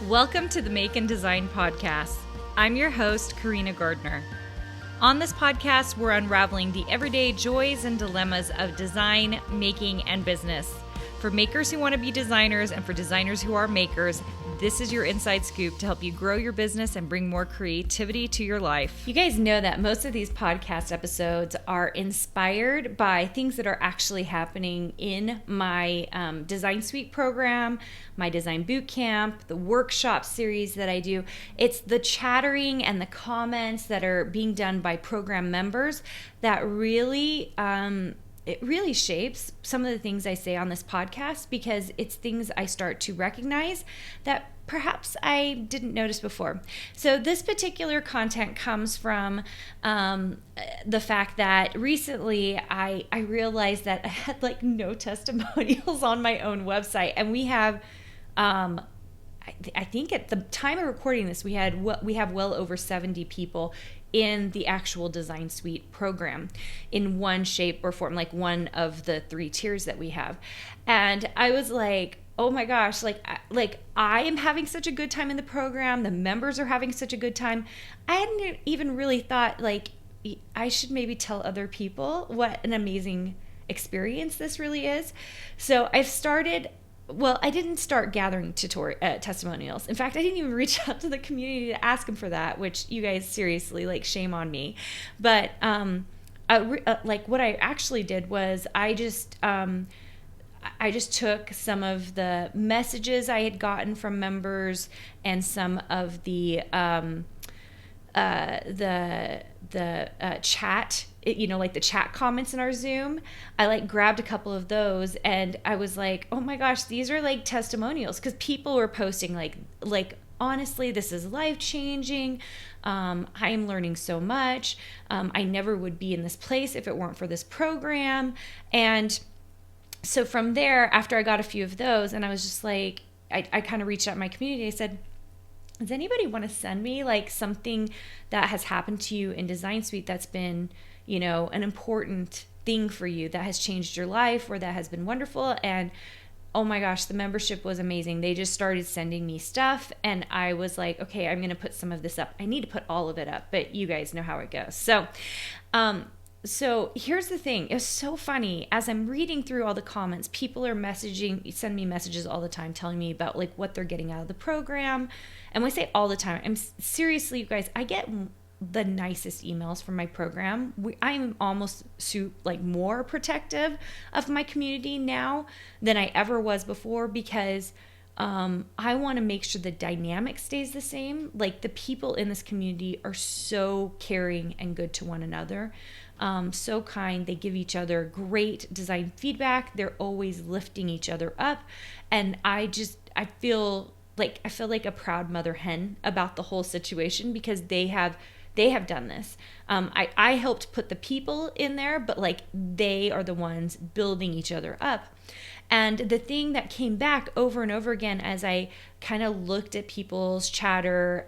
Welcome to the Make and Design Podcast. I'm your host, Carina Gardner. On this podcast, we're unraveling the everyday joys and dilemmas of design, making, and business. For makers who want to be designers and for designers who are makers, this is your inside scoop to help you grow your business and bring more creativity to your life. You guys know that most of these podcast episodes are inspired by things that are actually happening in my Design Suite program, my design boot camp, the workshop series that I do. It's the chattering and the comments that are being done by program members that really it really shapes some of the things I say on this podcast, because it's things I start to recognize that perhaps I didn't notice before. So this particular content comes from the fact that recently I realized that I had like no testimonials on my own website, and we have I think at the time of recording this, we have well over 70 people in the actual Design Suite program in one shape or form, like one of the 3 tiers that we have. And I was like, oh my gosh, like I am having such a good time in the program. The members are having such a good time. I hadn't even really thought like I should maybe tell other people what an amazing experience this really is. So I've started. Well, I didn't start gathering testimonials. In fact, I didn't even reach out to the community to ask them for that, which you guys seriously, like, shame on me. But like what I actually did was I just took some of the messages I had gotten from members and some of the chat, like the chat comments in our Zoom. I like grabbed a couple of those and I was like, oh my gosh, these are like testimonials, because people were posting like honestly, this is life changing. I am learning so much. I never would be in this place if it weren't for this program. And so from there, after I got a few of those, and I was just like, I kind of reached out to my community. I said, does anybody want to send me like something that has happened to you in Design Suite that's been, an important thing for you, that has changed your life or that has been wonderful? And oh my gosh, the membership was amazing. They just started sending me stuff, and I was like, okay, I'm going to put some of this up. I need to put all of it up, but you guys know how it goes. So here's the thing. It was so funny. As I'm reading through all the comments, people are send me messages all the time telling me about like what they're getting out of the program. And when I say all the time, I'm seriously, you guys, I get the nicest emails from my program. I'm almost more protective of my community now than I ever was before, because I want to make sure the dynamic stays the same. Like, the people in this community are so caring and good to one another. So kind. They give each other great design feedback. They're always lifting each other up. And I feel like a proud mother hen about the whole situation, because they have done this. I helped put the people in there, but like they are the ones building each other up. And the thing that came back over and over again as I kind of looked at people's chatter,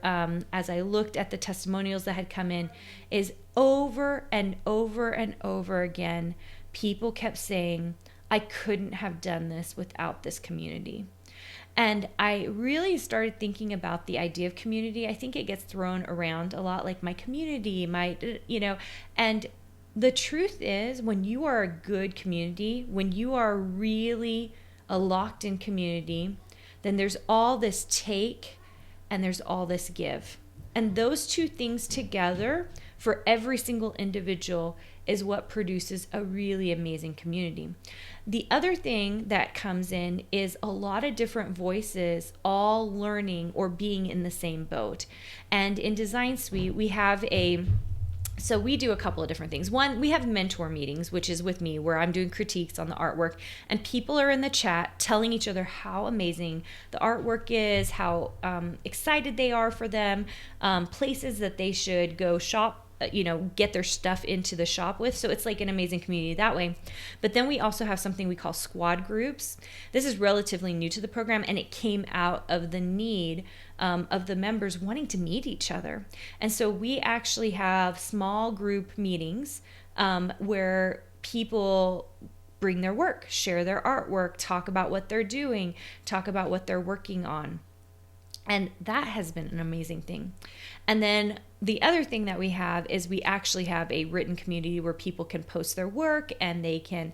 as I looked at the testimonials that had come in, is over and over and over again, people kept saying, I couldn't have done this without this community. And I really started thinking about the idea of community. I think it gets thrown around a lot, like my community, and the truth is, when you are a good community, when you are really a locked in community, then there's all this take and there's all this give. And those two things together for every single individual is what produces a really amazing community. The other thing that comes in is a lot of different voices all learning or being in the same boat. And in Design Suite, so we do a couple of different things. One, we have mentor meetings, which is with me, where I'm doing critiques on the artwork, and people are in the chat telling each other how amazing the artwork is, how excited they are for them, places that they should go shop, get their stuff into the shop with. So it's like an amazing community that way. But then we also have something we call squad groups. This is relatively new to the program, and it came out of the need of the members wanting to meet each other. And so we actually have small group meetings where people bring their work, share their artwork, talk about what they're doing, talk about what they're working on. And that has been an amazing thing. And then the other thing that we have is we actually have a written community where people can post their work and they can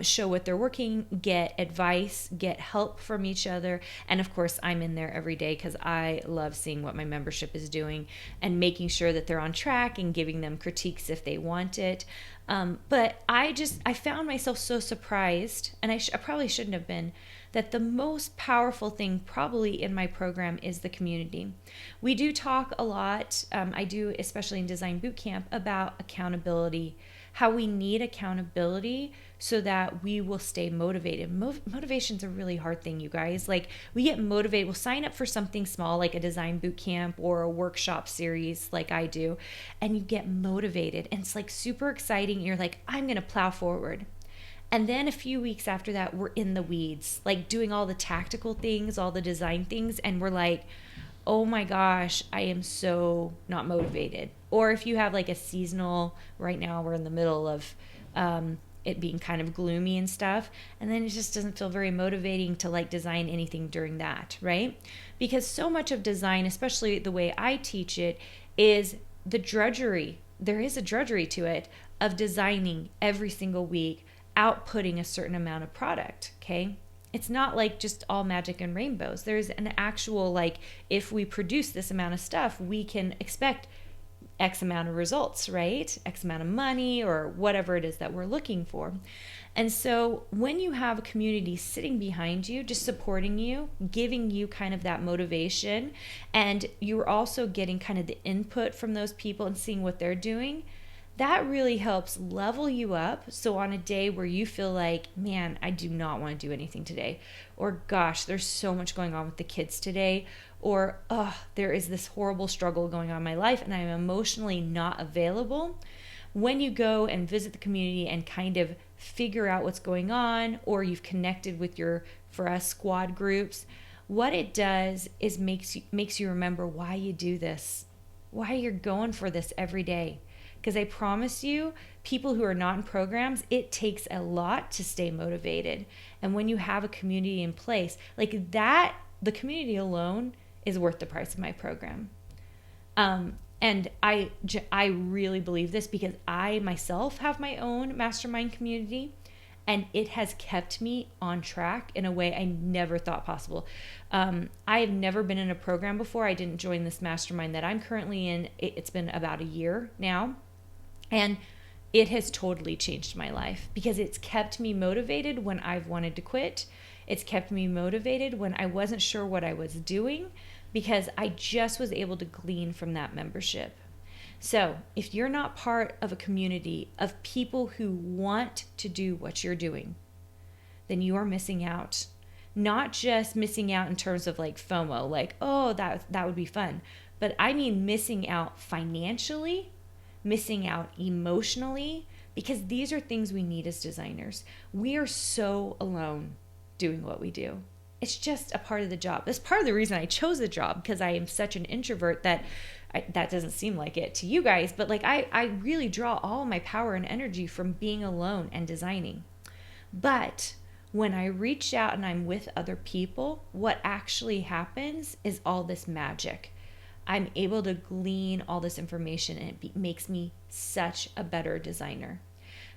show what they're working, get advice, get help from each other. And of course, I'm in there every day because I love seeing what my membership is doing and making sure that they're on track and giving them critiques if they want it. But I found myself so surprised, and I probably shouldn't have been, that the most powerful thing probably in my program is the community. We do talk a lot, I do, especially in Design Bootcamp, about accountability, how we need accountability so that we will stay motivated. Motivation's a really hard thing, you guys. Like, we get motivated, we'll sign up for something small like a Design Bootcamp or a workshop series like I do, and you get motivated and it's like super exciting. You're like, I'm gonna plow forward. And then a few weeks after that, we're in the weeds, like doing all the tactical things, all the design things. And we're like, oh my gosh, I am so not motivated. Or if you have like a seasonal, right now we're in the middle of it being kind of gloomy and stuff. And then it just doesn't feel very motivating to like design anything during that, right? Because so much of design, especially the way I teach it, is the drudgery. There is a drudgery to it of designing every single week, outputting a certain amount of product, okay? It's not like just all magic and rainbows. There's an actual, like, if we produce this amount of stuff, we can expect X amount of results, right? X amount of money or whatever it is that we're looking for. And so when you have a community sitting behind you, just supporting you, giving you kind of that motivation, and you're also getting kind of the input from those people and seeing what they're doing, that really helps level you up. So on a day where you feel like, man, I do not want to do anything today, or gosh, there's so much going on with the kids today, or oh, there is this horrible struggle going on in my life and I'm emotionally not available. When you go and visit the community and kind of figure out what's going on, or you've connected with your, for us, squad groups, what it does is makes you remember why you do this, why you're going for this every day. Because I promise you, people who are not in programs, it takes a lot to stay motivated. And when you have a community in place, like that, the community alone is worth the price of my program. And I really believe this because I myself have my own mastermind community, and it has kept me on track in a way I never thought possible. I have never been in a program before. I didn't join this mastermind that I'm currently in. It's been about a year now. And it has totally changed my life because it's kept me motivated when I've wanted to quit. It's kept me motivated when I wasn't sure what I was doing because I just was able to glean from that membership. So if you're not part of a community of people who want to do what you're doing, then you are missing out. Not just missing out in terms of like FOMO, like, oh, that would be fun. But I mean missing out financially, missing out emotionally, because these are things we need as designers. We are so alone doing what we do. It's just a part of the job. That's part of the reason I chose the job, because I am such an introvert that doesn't seem like it to you guys, but like I really draw all my power and energy from being alone and designing. But when I reach out and I'm with other people, what actually happens is all this magic. I'm able to glean all this information, and it makes me such a better designer.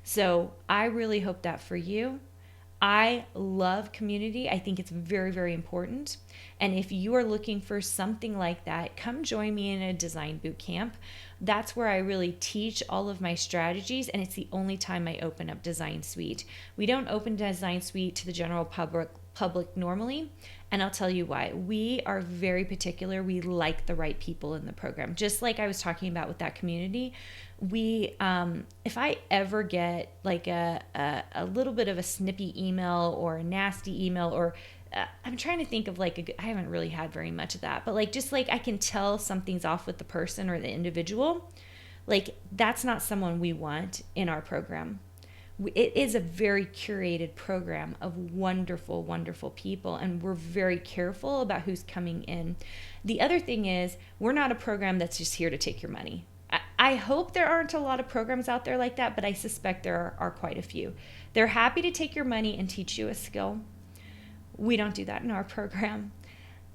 So I really hope that for you. I love community. I think it's very, very important. And if you are looking for something like that, come join me in a design boot camp. That's where I really teach all of my strategies, and it's the only time I open up Design Suite. We don't open Design Suite to the general public normally, and I'll tell you why. We are very particular. We like the right people in the program. Just like I was talking about with that community, we if I ever get like a little bit of a snippy email or a nasty email, or I'm trying to think of like I haven't really had very much of that, but like just like I can tell something's off with the person or the individual, like that's not someone we want in our program. It is a very curated program of wonderful, wonderful people, and we're very careful about who's coming in. The other thing is, we're not a program that's just here to take your money. I hope there aren't a lot of programs out there like that, but I suspect there are quite a few. They're happy to take your money and teach you a skill. We don't do that in our program.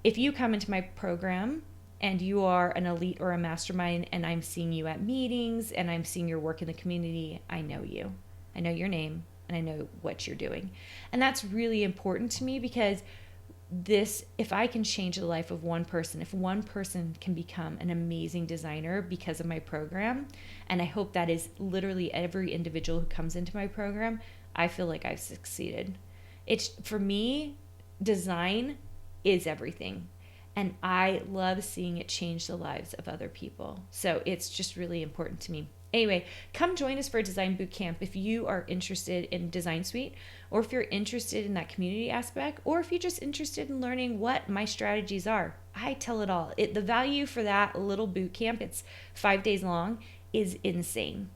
if you come into my program and you are an elite or a mastermind and I'm seeing you at meetings and I'm seeing your work in the community, I know you. I know your name and I know what you're doing. And that's really important to me because if I can change the life of one person, if one person can become an amazing designer because of my program, and I hope that is literally every individual who comes into my program, I feel like I've succeeded. For me, design is everything. And I love seeing it change the lives of other people. So it's just really important to me. Anyway, come join us for a design boot camp if you are interested in Design Suite, or if you're interested in that community aspect, or if you're just interested in learning what my strategies are. I tell it all. The value for that little boot camp, it's 5 days long, is insane.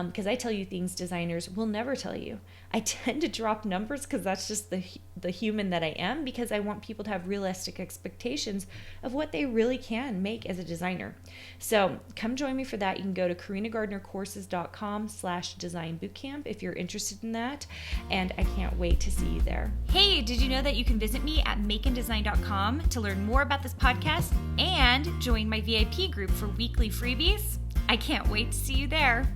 Because I tell you things designers will never tell you. I tend to drop numbers because that's just the human that I am, because I want people to have realistic expectations of what they really can make as a designer. So come join me for that. You can go to carinagardnercourses.com/design bootcamp if you're interested in that. And I can't wait to see you there. Hey, did you know that you can visit me at makeanddesign.com to learn more about this podcast and join my VIP group for weekly freebies? I can't wait to see you there.